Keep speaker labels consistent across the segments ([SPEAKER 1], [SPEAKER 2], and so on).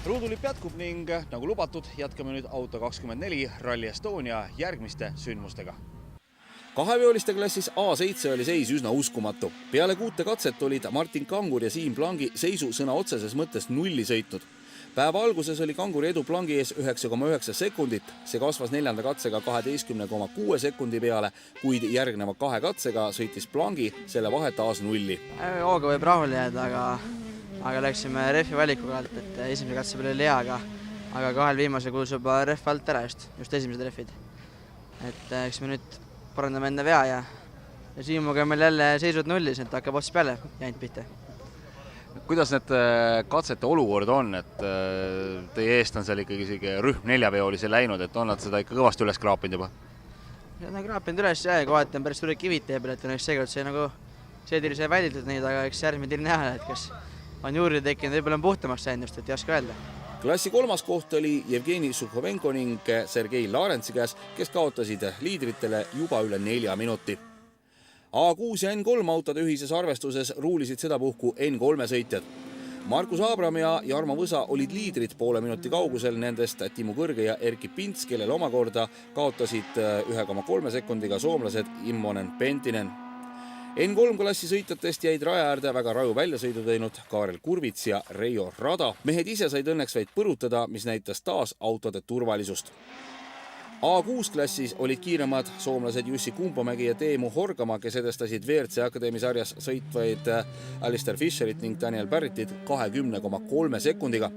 [SPEAKER 1] Ruudulipp jätkub ning nagu lubatud, jätkame nüüd Auto 24 Rally Estonia järgmiste sündmustega. Kaheveoliste klassis A7 oli seis üsna uskumatu. Peale 6 katset olid Martin Kangur ja Siim Plangi seisu sõna otseses mõttes nulli sõitnud. Päeva alguses oli Kanguri edu Plangi ees 9,9 sekundit. See kasvas 4. katsega 12,6 sekundi peale, kuid järgneva 2 katsega sõitis Plangi selle vahe taas nulli.
[SPEAKER 2] Hooga võib rahule jääda, aga läksime rehvi valikuga alt, et esimese katse peale oli hea, aga kahel viimase kuulus juba rehv alt ära just esimesed rehvid. Et eks me nüüd parandame enda vea ja Siimuga meil jälle seisud nullis, et hakkab ots peale jäänud pihta.
[SPEAKER 1] Kuidas need katsete olukord on, et teie eest on seal ikkagi rühm 4-veolisi läinud, et on nad seda ikka kõvasti üles kraapinud juba?
[SPEAKER 2] Nad on kraapinud üles ja kohati on päris suured kivid tee peal, et on seekord see nagu see tiri sai välditud neid, aga eks järgmine tiri näha, et kas on juurde tekkinud, võib-olla on puhtamaks saanud just, et ei oska öelda.
[SPEAKER 1] Klassi 3. koht oli Jevgeni Suhovenko ning Sergei Larentsi käes, kes kaotasid liidritele juba üle 4 minuti. A6 ja N3 autode ühises arvestuses ruulisid sedapuhku N3 sõitjad. Markus Abram ja Jarmo Võsa olid liidrid poole minuti kaugusel nendest Timo Kõrge ja Erkki Pints, kellel omakorda kaotasid 1,3 sekundiga soomlased Immonen Pentinen. N3 klassi sõitjatest jäid raja äärde väga raju väljasõidu teinud Kaarel Kurvits ja Reijo Rada. Mehed ise said õnneks vaid põrutada, mis näitas taas autode turvalisust. A6 klassis olid kiiremad soomlased Jussi Kumpomägi ja Teemu Horgama, kes edestasid WRC Akadeemi sarjas sõitvaid Alistair Fisherit ning Daniel Barrittit 20,3 sekundiga.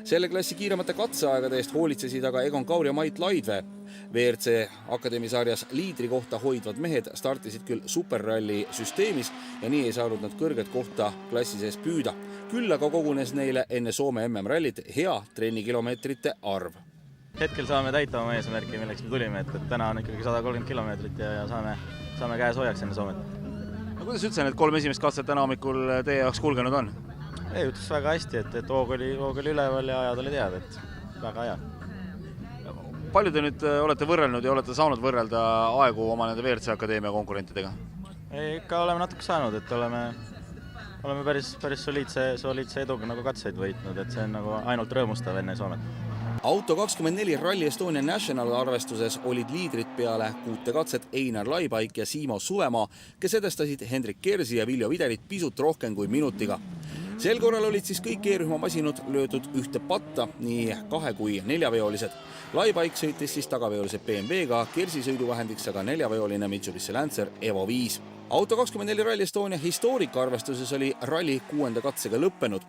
[SPEAKER 1] Selle klassi kiiremate katseaegade eest hoolitsesid aga Egon Kaur ja Mait Laidvee. WRC Akadeemi sarjas liidri kohta hoidvad mehed startisid küll superralli süsteemis ja nii ei saanud nad kõrget kohta klassi sees püüda. Küll aga kogunes neile enne Soome MM-rallit hea trennikilomeetrite arv.
[SPEAKER 3] Hetkel saame täita oma eesmärki, milleks me tulime, et täna on ikkagi 130 kilomeetrit ja saame käes hoiaks enne Soomet.
[SPEAKER 1] No kuidas üldse need 3 esimest katset täna hommikul teie jaoks kulgenud on?
[SPEAKER 3] Ei jutus väga hästi, et hoog oli üleval ja ajad oli teada, et väga hea.
[SPEAKER 1] Palju te nüüd olete võrrelnud ja olete saanud võrrelda aegu oma nende WRC Akadeemia konkurentidega?
[SPEAKER 3] Ikka oleme natuke saanud, et oleme päris soliidse eduga nagu katseid võitnud, et see on nagu ainult rõõmustav enne Soomet.
[SPEAKER 1] Auto 24 Rally Estonia National arvestuses olid liidrid peale 6 katset Einar Laibaik ja Siimo Suvemaa, kes edestasid Hendrik Kersi ja Viljo Viderit pisut rohkem kui minutiga. Sel korral olid siis kõik E-rühma masinud löödud ühte patta, nii 2- kui 4-veolised. Laibaik sõitis siis tagaveolised BMW-ga, Kersi sõiduvahendiks aga 4-veoline Mitsubishi Lancer Evo 5. Auto 24 Rally Estonia historika arvestuses oli ralli 6. katsega lõppenud.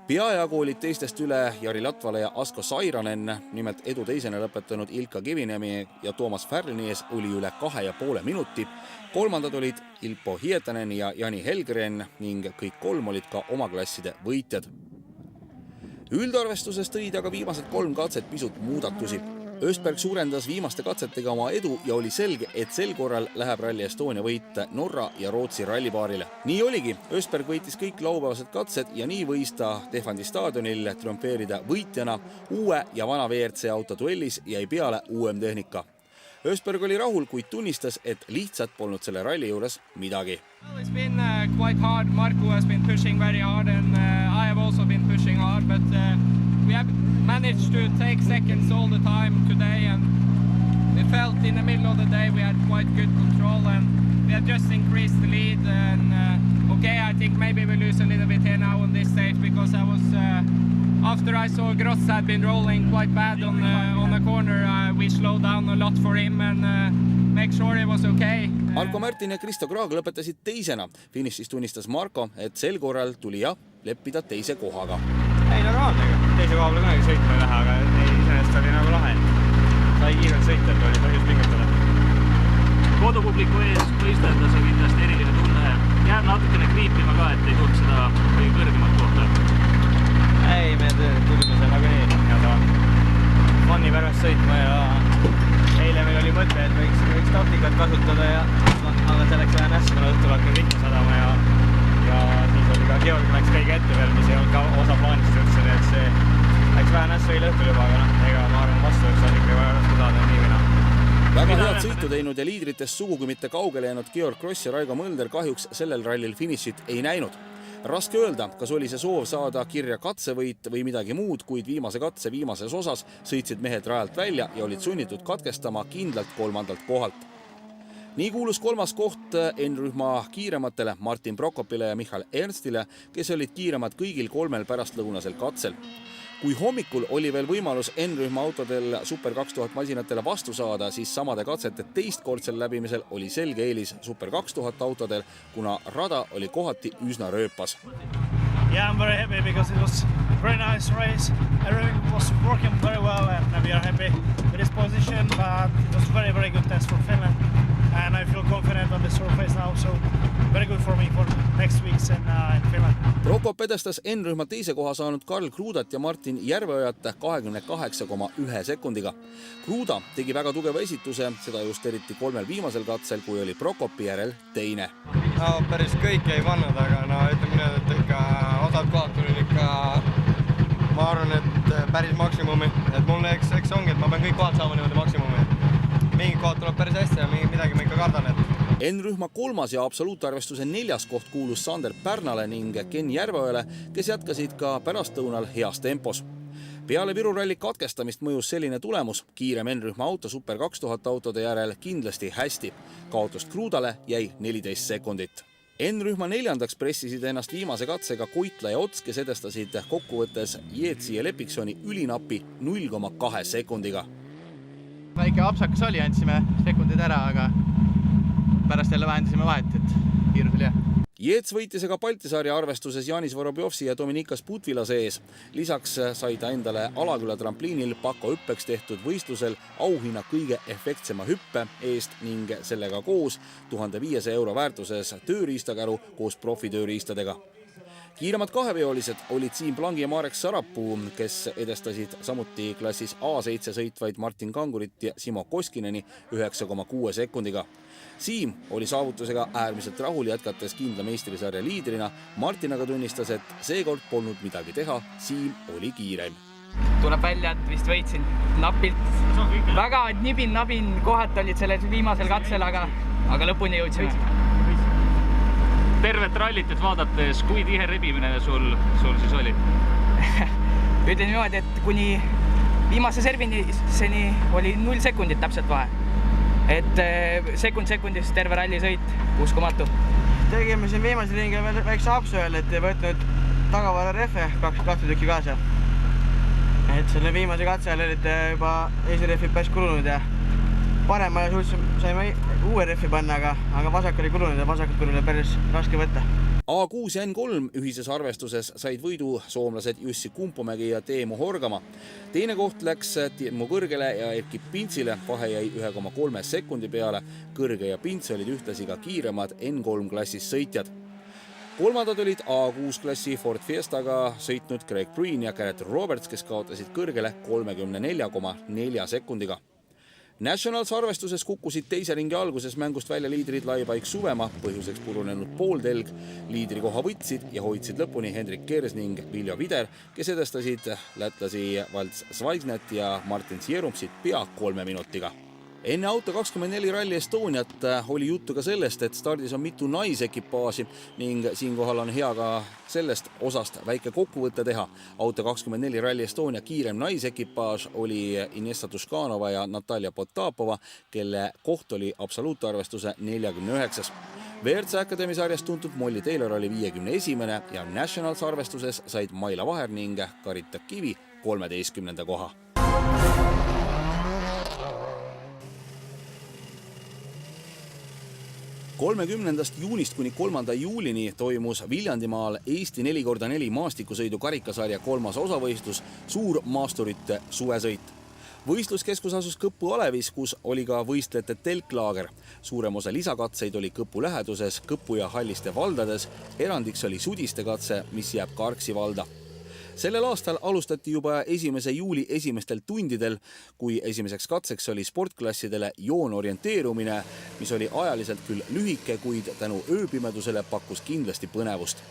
[SPEAKER 1] Peajagu olid teistest üle Jari Latvala ja Asko Sairanen, nimelt edu teisena lõpetanud Ilka Kivinemi ja Toomas Färlini ees oli üle 2,5 minuti. Kolmandad olid Ilpo Hietanen ja Jani Helgren ning kõik 3 olid ka oma klasside võitjad. Üldarvestuses tõid aga viimased 3 katset pisut muudatusi. Östberg suurendas viimaste katsetega oma edu ja oli selge, et sel korral läheb Rally Estonia võit Norra ja Rootsi rallipaarile. Nii oligi, Östberg võitis kõik laupäevased katsed ja nii võis ta Tehvandi staadionil triumfeerida võitjana. Uue ja vana WRC auto duellis jäi peale uuem tehnika. Östberg oli rahul, kuid tunnistas, et lihtsalt polnud selle ralli juures midagi.
[SPEAKER 4] It's been quite hard. Marco has been pushing very hard and I have also been pushing hard, but we have managed to take seconds all the time today, and we felt in the middle of the day we had quite good control and we have just increased the lead. And okay, I think maybe we lose a little bit here now on this stage because I was after I saw Gross had been rolling quite bad on the corner, we slowed down a lot for him and make sure it was okay.
[SPEAKER 1] Marko Märtin ja Kristo Kraag lõpetasid teisena. Finišis tunnistas Marko, et sel korral tuli leppida teise kohaga.
[SPEAKER 5] Ei, normaalne. Teise koha peale kunagi sõitma ei lähe, aga iseenesest oli nagu lahe. Sai kiirelt sõita, et oli põhjus pingutada.
[SPEAKER 6] Kodupubliku ees võistelda see kindlasti eriline tunne. Jääb natukene kriipima ka, et ei tulnud seda kõige kõrgemat kohta.
[SPEAKER 5] Ei, me tulime seal nagu nii. Ja ta vanni pärast sõitma ja eile meil oli mõte, et võiks taktikat kasutada, aga see läks vähe nässi, kuna õhtul hakkas rihma sadama ja siis oli ka Georg läks kõige ette veel, mis ei olnud ka osa plaanist üldse, nii et see läks vähe nässi eile õhtul juba, aga ega ma arvan vastu, et see on ikka väga raske saada nii või naa.
[SPEAKER 1] Väga head sõitu teinud ja liidritest sugugi mitte kaugele jäänud Georg Kross ja Raigo Mölder kahjuks sellel rallil finišit ei näinud. Raske öelda, kas oli see soov saada kirja katsevõit või midagi muud, kuid viimase katse viimases osas sõitsid mehed rajalt välja ja olid sunnitud katkestama kindlalt 3. kohalt. Nii kuulus 3. koht N-rühma kiirematele Martin Prokopile ja Michal Ernstile, kes olid kiiremad kõigil 3 pärastlõunasel katsel. Kui hommikul oli veel võimalus N-rühma autodel Super 2000 masinatele vastu saada, siis samade katsete teistkordsel läbimisel oli selge eelis Super 2000 autodel, kuna rada oli kohati üsna rööpas.
[SPEAKER 7] Yeah, I'm very happy because it was a very nice race. Everything was working very well and we are happy with this position, but it was very, very good test for Finland. And I feel confident on the surface now, so very good for me for next weeks in Finland.
[SPEAKER 1] Prokop edestas N-rühma teise koha saanud Karl Kruudat ja Martin Järveojat 28,1 sekundiga. Kruuda tegi väga tugeva esituse, seda just eriti 3 viimasel katsel, kui oli Prokopi järel teine.
[SPEAKER 8] No, päris kõik ei pannud, aga ütleme nii, et ikka osad kohad tulid ikka, ma arvan, et päris maksimumi. Et mul eks ongi, et ma pean kõik kohad saama niimoodi maksimumi. Mingi kohad tuleb päris hästi ja midagi ma ikka kardan.
[SPEAKER 1] N-rühma 3. ja absoluutarvestuse 4. koht kuulus Sander Pärnale ning Ken Järveojale, kes jätkasid ka pärastlõunal heas tempos. Peale Viru ralli katkestamist mõjus selline tulemus, kiirem N-rühma auto Super 2000 autode järel kindlasti hästi. Kaotust Kruudale jäi 14 sekundit. N-rühma 4. pressisid ennast viimase katsega Koitla ja Ots, kes edestasid kokkuvõttes Jeetsi ja Lepiksoni ülinapi 0,2 sekundiga.
[SPEAKER 9] Väike apsakas oli, andsime sekundid ära, aga pärast jälle vähendasime vahet, et kiirus oli hea.
[SPEAKER 1] Jeets võitis aga Baltisarja arvestuses Janis Vorobjovsi ja Dominika Sputvila sees. Lisaks sai ta endale Alaküla trampliinil Pako hüppeks tehtud võistlusel auhinna kõige efektsema hüppe eest ning sellega koos 1500 € väärtuses tööriistakäru koos profitööriistadega. Kiiremad kaheveolised olid Siim Plangi ja Marek Sarapuu, kes edestasid samuti klassis A7 sõitvaid Martin Kangurit ja Simo Koskineni 9,6 sekundiga. Siim oli saavutusega äärmiselt rahul, jätkates kindla meistrisarja liidrina. Martin aga tunnistas, et seekord polnud midagi teha, Siim oli kiireim.
[SPEAKER 10] Tuleb välja, et vist võitsin napilt. Väga nibin-nabin kohad olid sellel viimasel katsel, aga lõpuni jõudsime.
[SPEAKER 6] Tervet rallit vaadates, kui tihe rebimine sul siis oli?
[SPEAKER 10] Ütlen niimoodi, et kuni viimase serviseni oli 0 sekundit täpselt vahe. Et sekundist terve ralli sõit, uskumatu.
[SPEAKER 2] Tegime siin viimase ringi väikse apsu veel, et ei võtnud tagavara rehve 2 tükki kaasa. Et selle viimase katse olid juba eesirehvid päris kulunud ja paremale saime uue rehvi panna, aga vasak oli kulunud ja vasakult oli päris raske võtta.
[SPEAKER 1] A6 ja N3 ühises arvestuses said võidu soomlased Jussi Kumpumägi ja Teemu Horgama. Teine koht läks Teemu Kõrgele ja Erkki Pintsile, vahe jäi 1,3 sekundi peale. Kõrge ja Pints olid ühtlasi ka kiiremad N3 klassis sõitjad. Kolmandad olid A6 klassi Ford Fiestaga sõitnud Greg Breen ja Garrett Roberts, kes kaotasid Kõrgele 34,4 sekundiga. Nationals arvestuses kukkusid teise ringi alguses mängust välja liidrid Laibaik Suvemaa, põhjuseks purunenud pooltelg. Liidrikoha võtsid ja hoidsid lõpuni Hendrik Kers ning Viljo Vider, kes edestasid lätlasi Valts Svaignet ja Martin Sierumpsit pea 3 minutiga. Enne Auto 24 Rally Estoniat oli juttu ka sellest, et stardis on mitu naisekipaaži ning siinkohal on hea ka sellest osast väike kokkuvõtte teha. Auto 24 Rally Estonia kiirem naisekipaaž oli Inessa Tuškanova ja Natalja Potapova, kelle koht oli absoluutarvestuse 49. WRC Academy sarjast tuntud Molly Taylor oli 51. ja Nationals arvestuses said Maila Vaher ning Karita Kivi 13. koha. 30. juunist kuni 3. juulini toimus Viljandimaal Eesti 4x4 maastikusõidu karikasarja 3. osavõistlus Suur maasturite suvesõit. Võistluskeskus asus Kõppu Alevis, kus oli ka võistlejate telklaager. Suurem osa lisakatseid oli Kõppu läheduses, Kõppu ja Halliste valdades. Erandiks oli Sudiste katse, mis jääb Karksi valda. Sellel aastal alustati juba 1. juuli esimestel tundidel, kui esimeseks katseks oli sportklassidele joon orienteerumine, mis oli ajaliselt küll lühike, kuid tänu ööpimedusele pakkus kindlasti põnevust.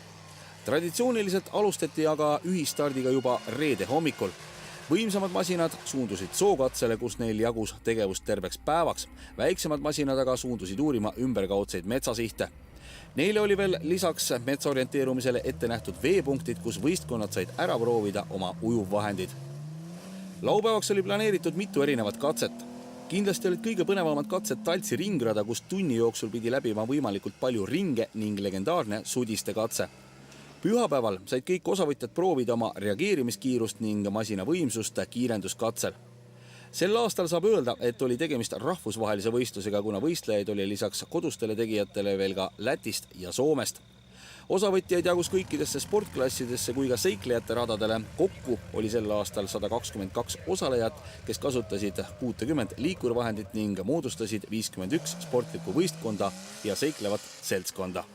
[SPEAKER 1] Traditsiooniliselt alustati aga ühistardiga juba reede hommikul. Võimsamad masinad suundusid sookatsele, kus neil jagus tegevust terveks päevaks. Väiksemad masinad aga suundusid uurima ümberkaudseid metsasihte. Neile oli veel lisaks metsaorienteerumisele ette nähtud veepunktid, kus võistkonnad said ära proovida oma ujuvvahendid. Laupäevaks oli planeeritud mitu erinevat katset. Kindlasti olid kõige põnevamad katsed Taltsi ringrada, kus tunni jooksul pidi läbima võimalikult palju ringe ning legendaarne sudiste katse. Pühapäeval said kõik osavõtjad proovida oma reageerimiskiirust ning masina võimsust kiirenduskatsel. Sel aastal saab öelda, et oli tegemist rahvusvahelise võistlusega, kuna võistlejaid oli lisaks kodustele tegijatele veel ka Lätist ja Soomest. Osavõtjaid jagus kõikidesse sportklassidesse kui ka seiklejate radadele. Kokku oli sel aastal 122 osalejat, kes kasutasid 60 liikurvahendit ning moodustasid 51 sportlikku võistkonda ja seiklevat seltskonda.